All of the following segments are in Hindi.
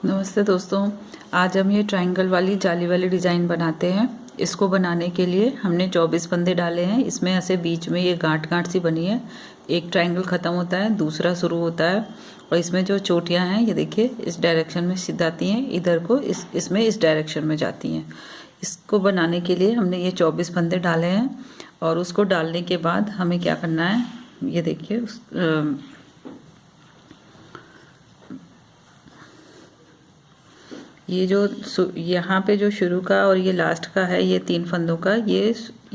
नमस्ते दोस्तों। आज हम ये ट्रायंगल वाली जाली वाली डिज़ाइन बनाते हैं। इसको बनाने के लिए हमने 24 फंदे डाले हैं। इसमें ऐसे बीच में ये गांठ गांठ सी बनी है। एक ट्रायंगल ख़त्म होता है, दूसरा शुरू होता है। और इसमें जो चोटियां हैं ये देखिए इस डायरेक्शन में सीध आती हैं, इधर को इसमें इस डायरेक्शन में जाती हैं। इसको बनाने के लिए हमने ये 24 फंदे डाले हैं। और उसको डालने के बाद हमें क्या करना है ये देखिए। ये जो यहाँ पे जो शुरू का और ये लास्ट का है, ये 3 फंदों का, ये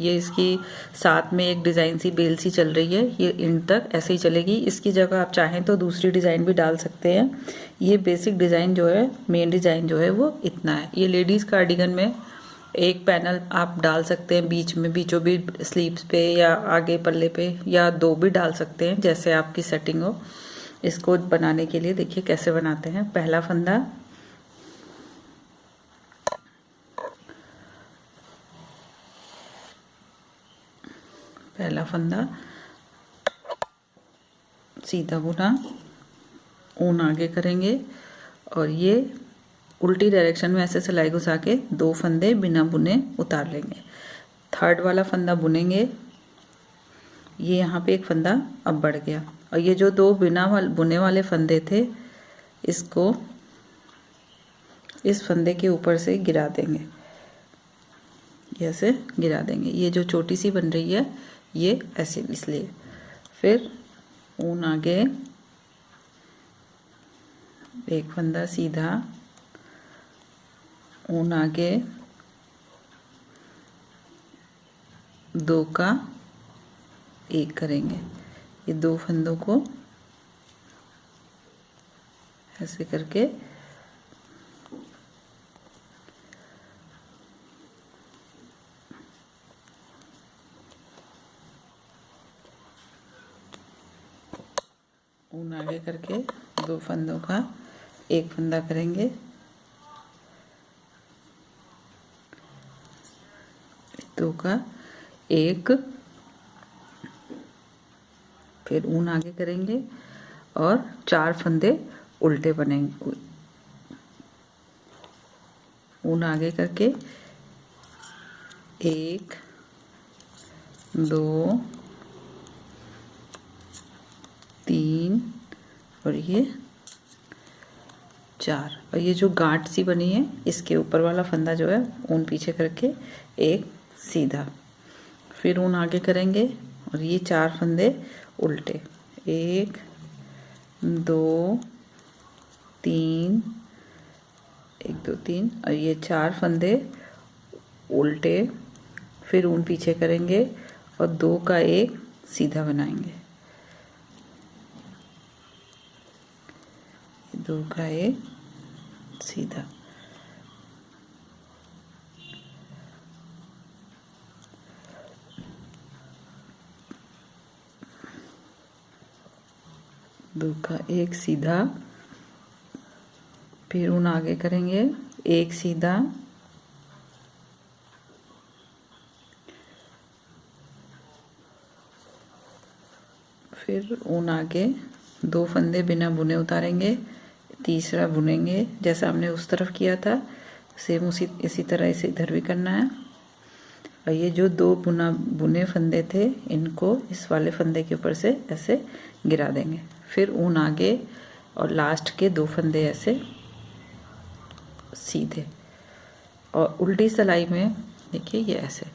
इसकी साथ में एक डिज़ाइन सी बेल सी चल रही है। ये इन तक ऐसे ही चलेगी। इसकी जगह आप चाहें तो दूसरी डिज़ाइन भी डाल सकते हैं। ये बेसिक डिज़ाइन जो है, मेन डिज़ाइन जो है वो इतना है। ये लेडीज़ कार्डिगन में एक पैनल आप डाल सकते हैं बीच में, बीचों बीच स्लीव्स पे या आगे पल्ले पे, या 2 भी डाल सकते हैं, जैसे आपकी सेटिंग हो। इसको बनाने के लिए देखिए कैसे बनाते हैं। पहला फंदा सीधा बुना, ऊन आगे करेंगे और ये उल्टी डायरेक्शन में ऐसे सिलाई घुसा के 2 फंदे बिना बुने उतार लेंगे। थर्ड वाला फंदा बुनेंगे। ये यहाँ पे एक फंदा अब बढ़ गया और ये जो 2 बिना बुने वाले फंदे थे, इसको इस फंदे के ऊपर से गिरा देंगे, ऐसे गिरा देंगे। ये जो चोटी सी बन रही है ये ऐसे, इसलिए फिर ऊन आगे, एक फंदा सीधा, ऊन आगे, 2 का 1 करेंगे। ये 2 फंदों को ऐसे करके ऊन आगे करके 2 फंदों का 1 फंदा करेंगे। 2 का 1, फिर ऊन आगे करेंगे और 4 फंदे उल्टे बनेंगे। ऊन आगे करके 1, 2, 3 और ये 4। और ये जो गांठ सी बनी है इसके ऊपर वाला फंदा जो है ऊन पीछे करके एक सीधा, फिर ऊन आगे करेंगे और ये 4 फंदे उल्टे, 1, 2, 3, 1, 2, 3 और ये 4 फंदे उल्टे, फिर ऊन पीछे करेंगे और 2 का 1 सीधा बनाएंगे। 2 का 1 सीधा, दो का 1 सीधा, फिर ऊन आगे करेंगे, 1 सीधा, फिर ऊन आगे, 2 फंदे बिना बुने उतारेंगे, तीसरा बुनेंगे जैसा हमने उस तरफ किया था, सेम इसी तरह इसे इधर भी करना है। और ये जो 2 बुने फंदे थे इनको इस वाले फंदे के ऊपर से ऐसे गिरा देंगे, फिर ऊन आगे और लास्ट के 2 फंदे ऐसे सीधे। और उल्टी सिलाई में देखिए ये ऐसे,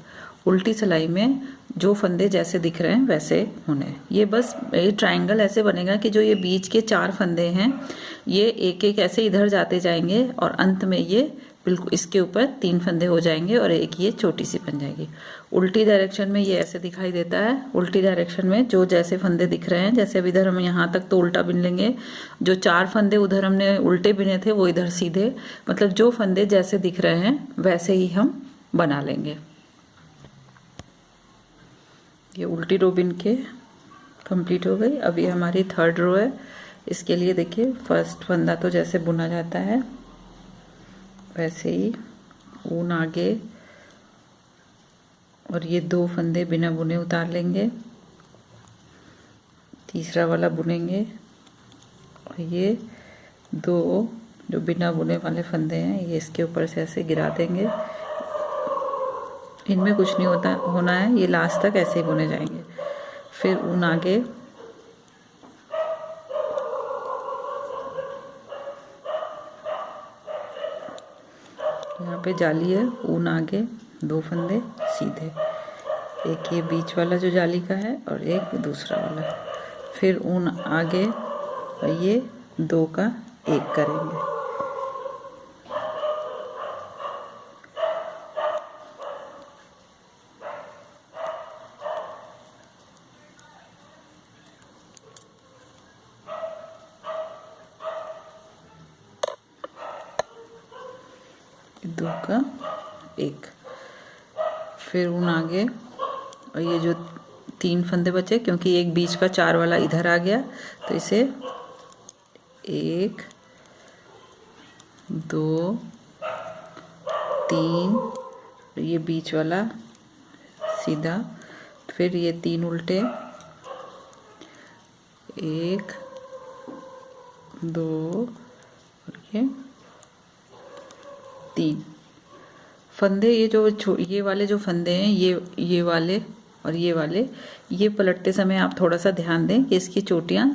उल्टी सिलाई में जो फंदे जैसे दिख रहे हैं वैसे होने हैं। ये बस ये ट्रायंगल ऐसे बनेगा कि जो ये बीच के 4 फंदे हैं ये एक एक ऐसे इधर जाते जाएंगे और अंत में ये बिल्कुल इसके ऊपर 3 फंदे हो जाएंगे और एक ये छोटी सी बन जाएगी। उल्टी डायरेक्शन में ये ऐसे दिखाई देता है। उल्टी डायरेक्शन में जो जैसे फंदे दिख रहे हैं, जैसे अब इधर हम यहाँ तक तो उल्टा बिन लेंगे, जो 4 फंदे उधर हमने उल्टे बिने थे वो इधर सीधे, मतलब जो फंदे जैसे दिख रहे हैं वैसे ही हम बना लेंगे। ये उल्टी रो बिन के कंप्लीट हो गई। अब ये हमारी 3rd रो है। इसके लिए देखिए फर्स्ट फंदा तो जैसे बुना जाता है वैसे ही ऊन आगे और ये 2 फंदे बिना बुने उतार लेंगे, तीसरा वाला बुनेंगे और ये 2 जो बिना बुने वाले फंदे हैं ये इसके ऊपर से ऐसे गिरा देंगे। इनमें कुछ नहीं होना है, ये लास्ट तक ऐसे ही बुने जाएंगे। फिर ऊन आगे यहाँ पे जाली है, ऊन आगे, 2 फंदे सीधे, एक ये बीच वाला जो जाली का है और एक दूसरा वाला। फिर ऊन आगे और ये 2 का 1 करेंगे। दो का 1, फिर ऊन आगे और ये जो 3 फंदे बचे, क्योंकि एक बीच का 4 वाला इधर आ गया तो इसे 1 2 3, ये बीच वाला सीधा, फिर ये 3 उल्टे, 1 2 और ये 3 फंदे। ये वाले जो फंदे हैं, ये वाले और ये वाले, ये पलटते समय आप थोड़ा सा ध्यान दें कि इसकी चोटियाँ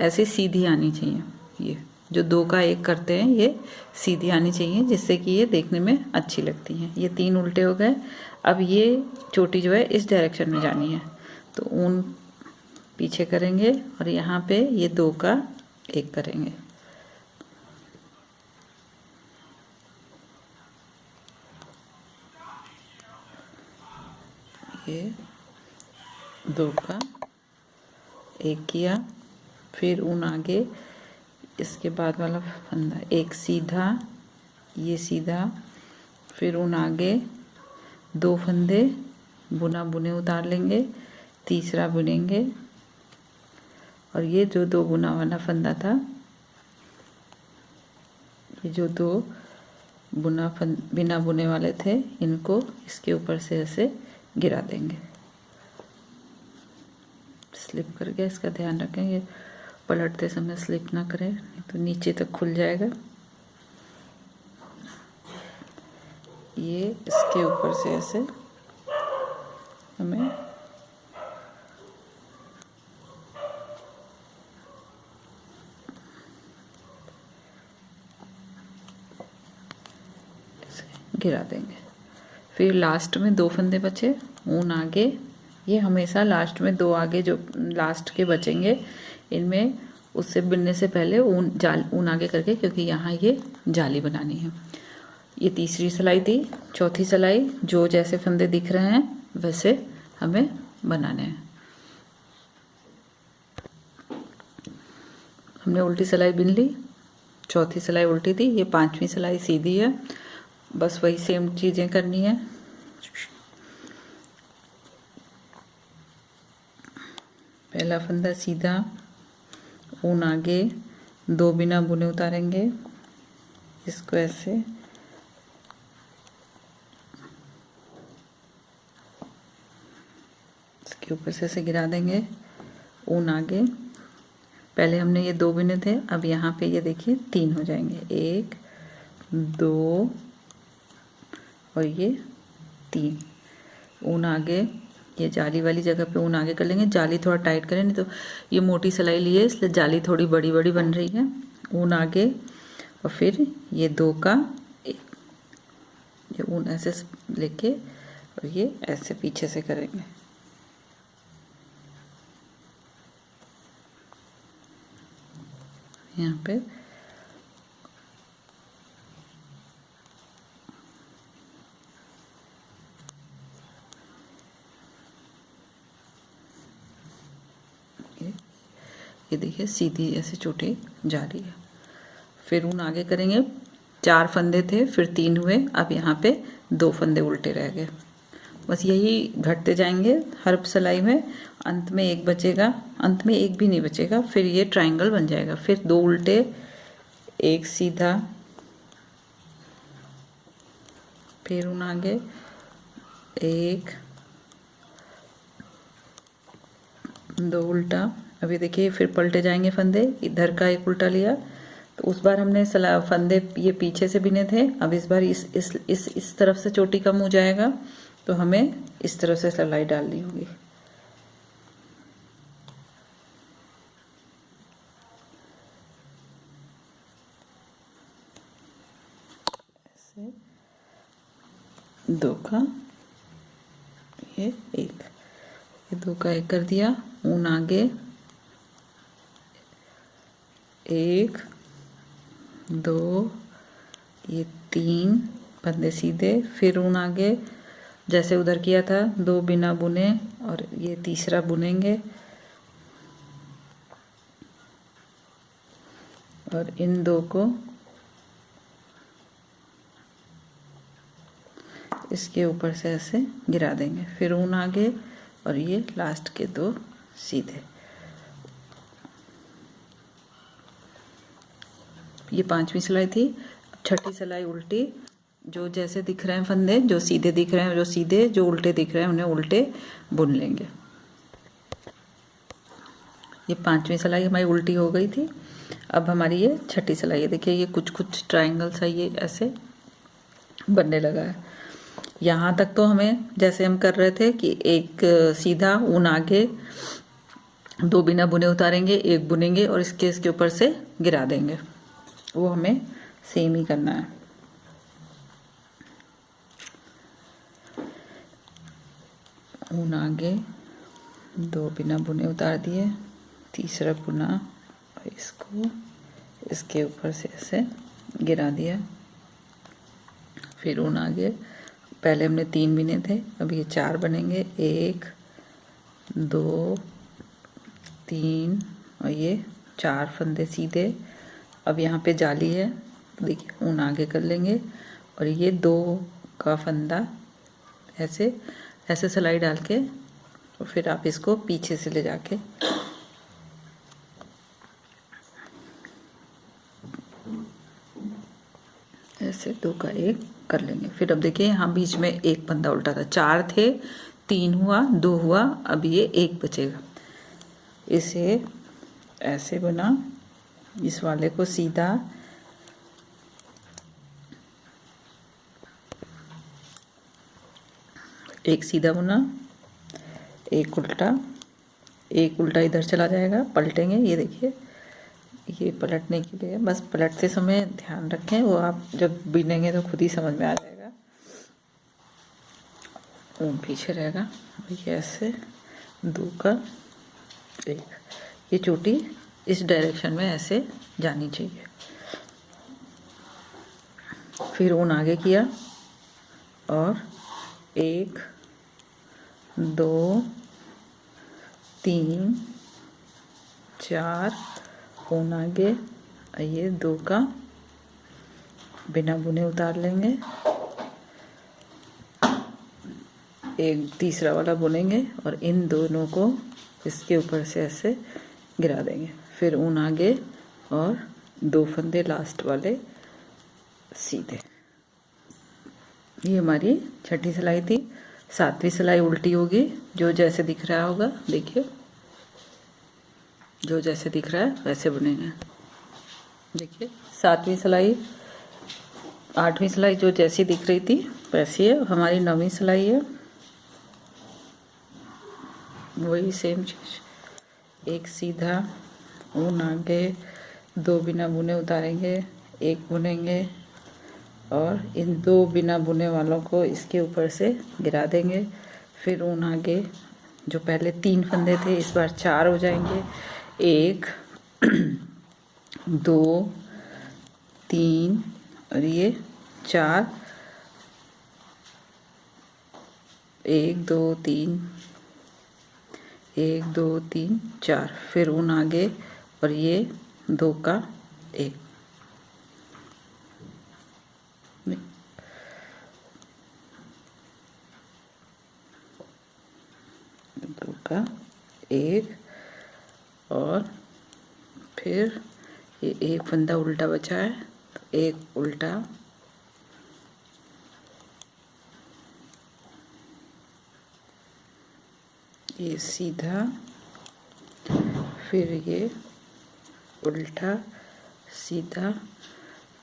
ऐसे सीधी आनी चाहिए। ये जो 2 का 1 करते हैं ये सीधी आनी चाहिए, जिससे कि ये देखने में अच्छी लगती हैं। ये 3 उल्टे हो गए। अब ये चोटी जो है इस डायरेक्शन में जानी है, तो ऊन पीछे करेंगे और यहाँ पे ये 2 का 1 करेंगे। ये 2 का 1 किया, फिर ऊन आगे, इसके बाद वाला फंदा 1 सीधा, ये सीधा, फिर ऊन आगे 2 फंदे बुना बुने उतार लेंगे, तीसरा बुनेंगे और ये जो 2 बुना वाला फंदा था, ये जो 2 बिना बुने वाले थे, इनको इसके ऊपर से ऐसे गिरा देंगे। स्लिप कर गया, इसका ध्यान रखें, ये पलटते समय स्लिप ना करें, नहीं तो नीचे तक खुल जाएगा। ये इसके ऊपर से ऐसे हमें गिरा देंगे। फिर लास्ट में 2 फंदे बचे, ऊन आगे, ये हमेशा लास्ट में 2 आगे जो लास्ट के बचेंगे, इनमें उससे बिनने से पहले ऊन आगे करके, क्योंकि यहाँ ये जाली बनानी है। ये तीसरी सिलाई थी। चौथी सिलाई जो जैसे फंदे दिख रहे हैं वैसे हमें बनाने हैं। हमने उल्टी सिलाई बिन ली, चौथी सिलाई उल्टी थी, ये 5वीं सिलाई सीधी है। बस वही सेम चीज़ें करनी है। पहला फंदा सीधा, ऊन आगे, 2 बिना बुने उतारेंगे, इसको ऐसे, इसके ऊपर से ऐसे गिरा देंगे। ऊन आगे, पहले हमने ये 2 बिने थे, अब यहाँ पे ये देखिए 3 हो जाएंगे, 1 2 और ये 3। ऊन आगे, ये जाली वाली जगह पे ऊन आगे कर लेंगे। जाली थोड़ा टाइट करें, नहीं तो ये मोटी सिलाई ली है इसलिए जाली थोड़ी बड़ी बड़ी बन रही है। ऊन आगे और फिर ये 2 का 1, ये ऊन ऐसे लेके और ये ऐसे पीछे से करेंगे। यहाँ पे ये देखिए सीधी ऐसे चोटी जा रही है। फिर ऊन आगे करेंगे, 4 फंदे थे, फिर 3 हुए, अब यहाँ पे 2 फंदे उल्टे रह गए। बस यही घटते जाएंगे हर सिलाई में। अंत में 1 बचेगा, अंत में 1 भी नहीं बचेगा, फिर ये ट्रायंगल बन जाएगा। फिर 2 उल्टे, 1 सीधा, फिर ऊन आगे, 1 2 उल्टा। अभी देखिए फिर पलटे जाएंगे फंदे, इधर का 1 उल्टा लिया, तो उस बार हमने फंदे ये पीछे से बिने थे, अब इस बार इस तरफ से चोटी कम हो जाएगा, तो हमें इस तरफ से सिलाई डालनी होगी। ऐसे 2 का ये 1, ये 2 का 1 कर दिया, ऊन आगे 1 2 ये 3 फंदे सीधे, फिर ऊन आगे जैसे उधर किया था 2 बिना बुने और ये तीसरा बुनेंगे और इन 2 को इसके ऊपर से ऐसे गिरा देंगे, फिर ऊन आगे और ये लास्ट के 2 सीधे। ये 5वीं सिलाई थी। अब 6ठी सिलाई उल्टी, जो जैसे दिख रहे हैं फंदे, जो सीधे दिख रहे हैं, जो सीधे, जो उल्टे दिख रहे हैं उन्हें उल्टे बुन लेंगे। ये 5वीं सिलाई हमारी उल्टी हो गई थी। अब हमारी ये 6ठी सिलाई है। देखिए ये कुछ कुछ ट्रायंगल सा ये ऐसे बनने लगा है। यहाँ तक तो हमें जैसे हम कर रहे थे कि एक सीधा ऊन आगे 2 बिना बुने उतारेंगे, 1 बुनेंगे और इसके ऊपर से गिरा देंगे, वो हमें सेम ही करना है। ऊन आगे 2 बिना बुने उतार दिए, तीसरा बुना और इसको इसके ऊपर से ऐसे गिरा दिया, फिर ऊन आगे, पहले हमने 3 बिने थे, अब ये 4 बनेंगे, 1 2 3 और ये 4 फंदे सीधे। अब यहाँ पे जाली है, देखिए ऊन आगे कर लेंगे और ये 2 का फंदा ऐसे ऐसे सिलाई डाल के और फिर आप इसको पीछे से ले जाके ऐसे 2 का 1 कर लेंगे। फिर अब देखिए यहाँ बीच में 1 फंदा उल्टा था, 4 थे, 3 हुआ, 2 हुआ, अब ये 1 बचेगा। इसे ऐसे बना, इस वाले को सीधा एक सीधा बुना, एक उल्टा इधर चला जाएगा, पलटेंगे। ये देखिए ये पलटने के लिए, बस पलटते समय ध्यान रखें, वो आप जब बिनेंगे तो खुद ही समझ में आ जाएगा। ऊन पीछे रहेगा, ये ऐसे 2 का 1, ये चोटी इस डायरेक्शन में ऐसे जानी चाहिए। फिर ऊन आगे किया और 1 2 3 4 ऊन आगे, ये 2 का बिना बुने उतार लेंगे, एक तीसरा वाला बुनेंगे और इन दोनों को इसके ऊपर से ऐसे गिरा देंगे, फिर ऊन आगे और 2 फंदे लास्ट वाले सीधे। ये हमारी 6ठी सिलाई थी। 7वीं सिलाई उल्टी होगी, जो जैसे दिख रहा होगा, देखिए जो जैसे दिख रहा है वैसे बुनेंगे। देखिए 7वीं सिलाई, 8वीं सिलाई जो जैसी दिख रही थी वैसी है। हमारी 9वीं सिलाई है, वही सेम चीज, एक सीधा ऊन आगे, 2 बिना बुने उतारेंगे, 1 बुनेंगे और इन 2 बिना बुने वालों को इसके ऊपर से गिरा देंगे, फिर ऊन आगे, जो पहले 3 फंदे थे इस बार 4 हो जाएंगे, 1 2 3 और ये 4, 1 2 3 1 2 3 4, फिर ऊन आगे और ये 2 का 1, 2 का 1 और फिर ये 1 फंदा उल्टा बचा है, तो 1 उल्टा, ये सीधा, फिर ये उल्टा, सीधा,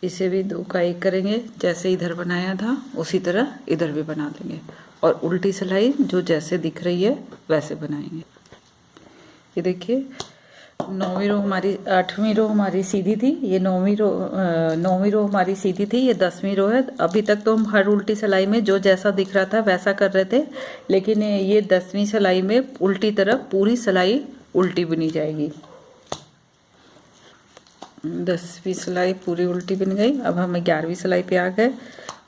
इसे भी 2 का 1 करेंगे, जैसे इधर बनाया था उसी तरह इधर भी बना देंगे और उल्टी सिलाई जो जैसे दिख रही है वैसे बनाएंगे। ये देखिए 9वीं रो हमारी 8वीं रो हमारी सीधी थी, ये 9वीं रो हमारी सीधी थी, ये 10वीं रो है। अभी तक तो हम हर उल्टी सिलाई में जो जैसा दिख रहा था वैसा कर रहे थे, लेकिन ये 10वीं सिलाई में उल्टी तरफ पूरी सिलाई उल्टी बुनी जाएगी। 10वीं सिलाई पूरी उल्टी बन गई। अब हम 11वीं सिलाई पे आ गए।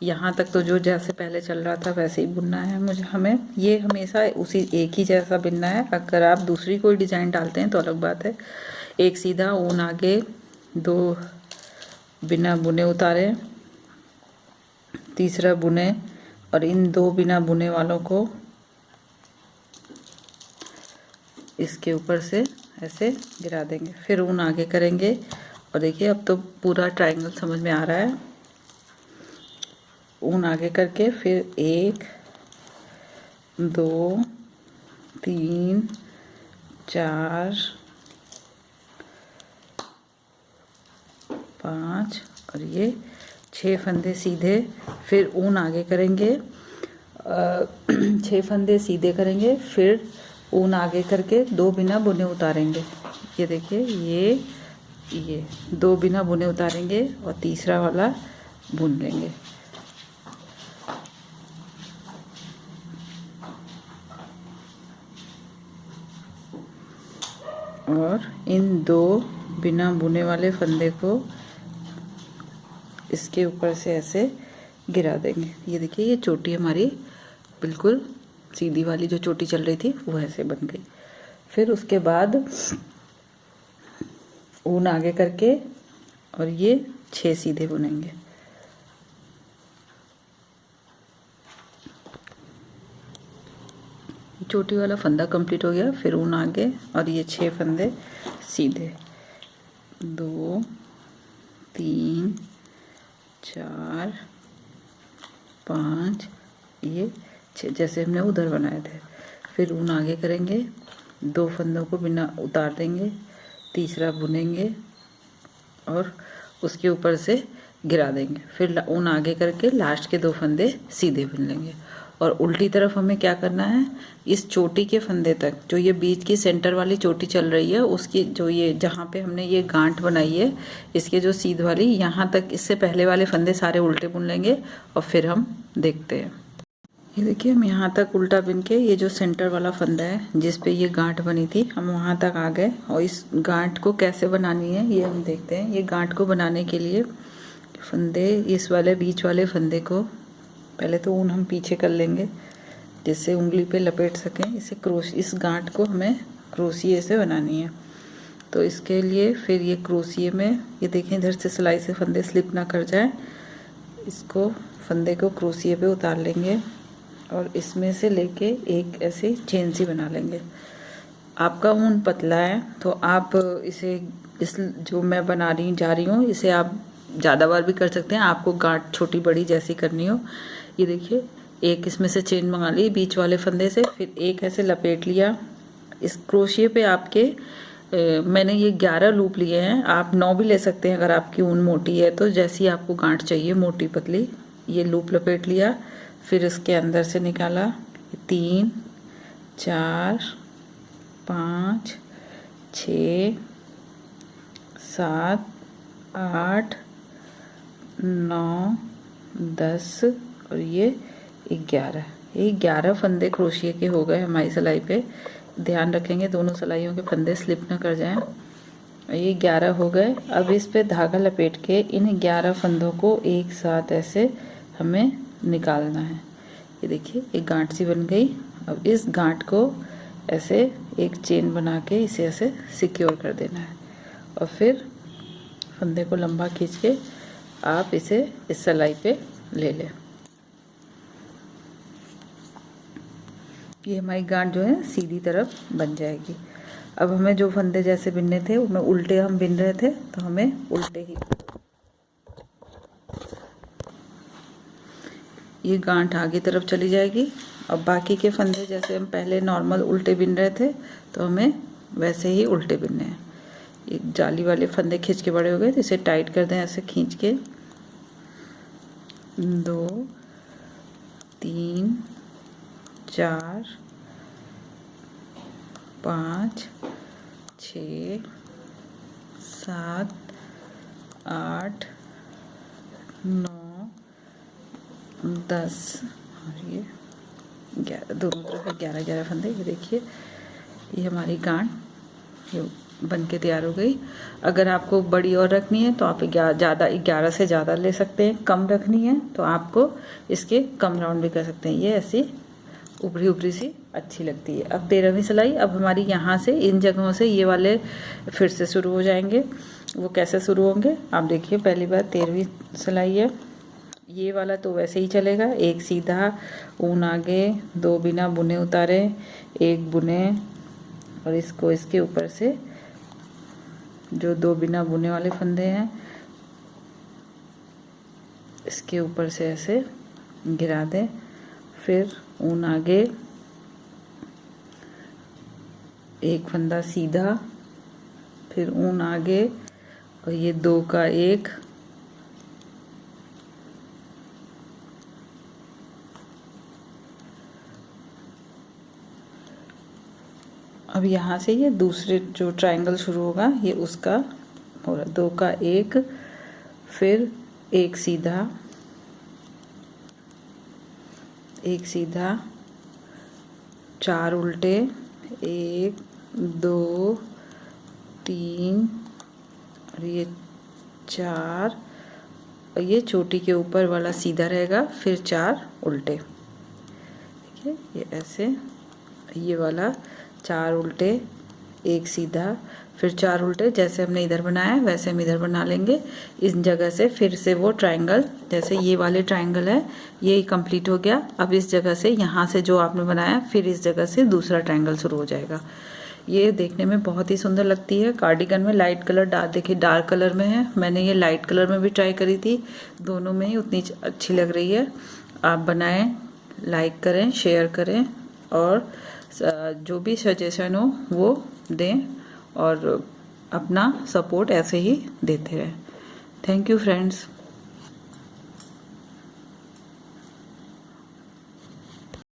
यहाँ तक तो जो जैसे पहले चल रहा था वैसे ही बुनना है हमें। ये हमेशा उसी एक ही जैसा बुनना है। अगर आप दूसरी कोई डिज़ाइन डालते हैं तो अलग बात है। एक सीधा ऊन आगे, 2 बिना बुने उतारे, तीसरा बुने और इन 2 बिना बुने वालों को इसके ऊपर से ऐसे गिरा देंगे। फिर ऊन आगे करेंगे और देखिए अब तो पूरा ट्रायंगल समझ में आ रहा है। ऊन आगे करके फिर 1 2 3 4 5 और ये 6 फंदे सीधे, फिर ऊन आगे करेंगे, 6 फंदे सीधे करेंगे, फिर ऊन आगे करके 2 बिना बुने उतारेंगे। ये देखिए ये 2 बिना बुने उतारेंगे और तीसरा वाला बुन लेंगे। और इन 2 बिना बुने वाले फंदे को इसके ऊपर से ऐसे गिरा देंगे। ये देखिए ये चोटी हमारी बिल्कुल सीधी वाली जो चोटी चल रही थी वो ऐसे बन गई। फिर उसके बाद ऊन आगे करके और ये 6 सीधे बुनेंगे। चोटी वाला फंदा कंप्लीट हो गया। फिर ऊन आगे और ये 6 फंदे सीधे, 2 3 4 5 ये 6 जैसे हमने उधर बनाए थे। फिर ऊन आगे करेंगे, 2 फंदों को बिना उतार देंगे, तीसरा बुनेंगे और उसके ऊपर से गिरा देंगे। फिर ऊन आगे करके लास्ट के 2 फंदे सीधे बुन लेंगे। और उल्टी तरफ हमें क्या करना है, इस चोटी के फंदे तक जो ये बीच की सेंटर वाली चोटी चल रही है उसकी जो ये जहाँ पे हमने ये गांठ बनाई है इसके जो सीध वाली यहाँ तक, इससे पहले वाले फंदे सारे उल्टे बुन लेंगे और फिर हम देखते हैं। ये देखिए हम यहाँ तक उल्टा बुन के ये जो सेंटर वाला फंदा है जिस पे ये गांठ बनी थी हम वहाँ तक आ गए। और इस गांठ को कैसे बनानी है ये हम देखते हैं। ये गांठ को बनाने के लिए फंदे, इस वाले बीच वाले फंदे को पहले तो ऊन हम पीछे कर लेंगे जिससे उंगली पे लपेट सकें। इस गांठ को हमें क्रोशिए से बनानी है। तो इसके लिए फिर ये क्रोशिए में ये देखें इधर से सिलाई से फंदे स्लिप ना कर जाए, इसको फंदे को क्रोशिए पे उतार लेंगे और इसमें से लेके एक ऐसे चेन सी बना लेंगे। आपका ऊन पतला है तो आप इस जो मैं बना रही जा रही हूँ इसे आप ज़्यादा बार भी कर सकते हैं, आपको गांठ छोटी बड़ी जैसी करनी हो। ये देखिए एक इसमें से चेन मंगा ली बीच वाले फंदे से, फिर एक ऐसे लपेट लिया। इस क्रोशिए पे आपके मैंने ये 11 लूप लिए हैं, आप 9 भी ले सकते हैं अगर आपकी ऊन मोटी है तो, जैसी आपको गांठ चाहिए मोटी पतली। ये लूप लपेट लिया, फिर इसके अंदर से निकाला 3 4 5 6 7 8 9 10 और ये 11। ये 11 फंदे क्रोशिए के हो गए हमारी सिलाई पे। ध्यान रखेंगे दोनों सिलाइयों के फंदे स्लिप ना कर जाएं। ये 11 हो गए। अब इस पे धागा लपेट के इन 11 फंदों को एक साथ ऐसे हमें निकालना है। ये देखिए एक गांठ सी बन गई। अब इस गांठ को ऐसे एक चेन बना के इसे ऐसे सिक्योर कर देना है और फिर फंदे को लंबा खींच के आप इसे इस सिलाई पे ले लें। ये हमारी गांठ जो है सीधी तरफ बन जाएगी। अब हमें जो फंदे जैसे बिनने थे उनमें उल्टे हम बिन रहे थे तो हमें उल्टे ही, ये गांठ आगे तरफ चली जाएगी। अब बाकी के फंदे जैसे हम पहले नॉर्मल उल्टे बिन रहे थे तो हमें वैसे ही उल्टे बिनने हैं। ये जाली वाले फंदे खींच के बड़े हो गए तो इसे टाइट कर दें ऐसे खींच के। 2 3 4 5 6 7 8 9 10 और ये 11, दोनों तरफ 11 फंदे। ये देखिए ये हमारी गांठ ये बन के तैयार हो गई। अगर आपको बड़ी और रखनी है तो आप 11 से ज़्यादा ले सकते हैं। कम रखनी है तो आपको इसके कम राउंड भी कर सकते हैं। ये ऐसी ऊपरी ऊपरी सी अच्छी लगती है। अब 13वीं सिलाई, अब हमारी यहाँ से इन जगहों से ये वाले फिर से शुरू हो जाएंगे। वो कैसे शुरू होंगे आप देखिए। पहली बार 13वीं सिलाई है, ये वाला तो वैसे ही चलेगा। एक सीधा ऊन आगे, 2 बिना बुने उतारे, 1 बुने और इसको इसके ऊपर से जो 2 बिना बुने वाले फंदे हैं इसके ऊपर से ऐसे गिरा दें। फिर ऊन आगे, 1 फंदा सीधा, फिर ऊन आगे और ये 2 का 1, अब यहाँ से ये दूसरे जो ट्रायंगल शुरू होगा ये उसका हो रहा। 2 का 1, फिर 1 सीधा, 1 सीधा, 4 उल्टे, 1 2 3 और ये 4 और ये चोटी के ऊपर वाला सीधा रहेगा, फिर 4 उल्टे। देखिए ये ऐसे, ये वाला 4 उल्टे, 1 सीधा, फिर 4 उल्टे। जैसे हमने इधर बनाया है वैसे हम इधर बना लेंगे। इस जगह से फिर से वो ट्रायंगल, जैसे ये वाले ट्रायंगल है ये कंप्लीट हो गया। अब इस जगह से यहाँ से जो आपने बनाया फिर इस जगह से दूसरा ट्रायंगल शुरू हो जाएगा। ये देखने में बहुत ही सुंदर लगती है। कार्डिगन में लाइट कलर देखिए डार्क कलर में है, मैंने ये लाइट कलर में भी ट्राई करी थी, दोनों में ही उतनी अच्छी लग रही है। आप बनाएं, लाइक करें, शेयर करें और जो भी सजेशन हो वो दें और अपना सपोर्ट ऐसे ही देते रहें। Thank you friends.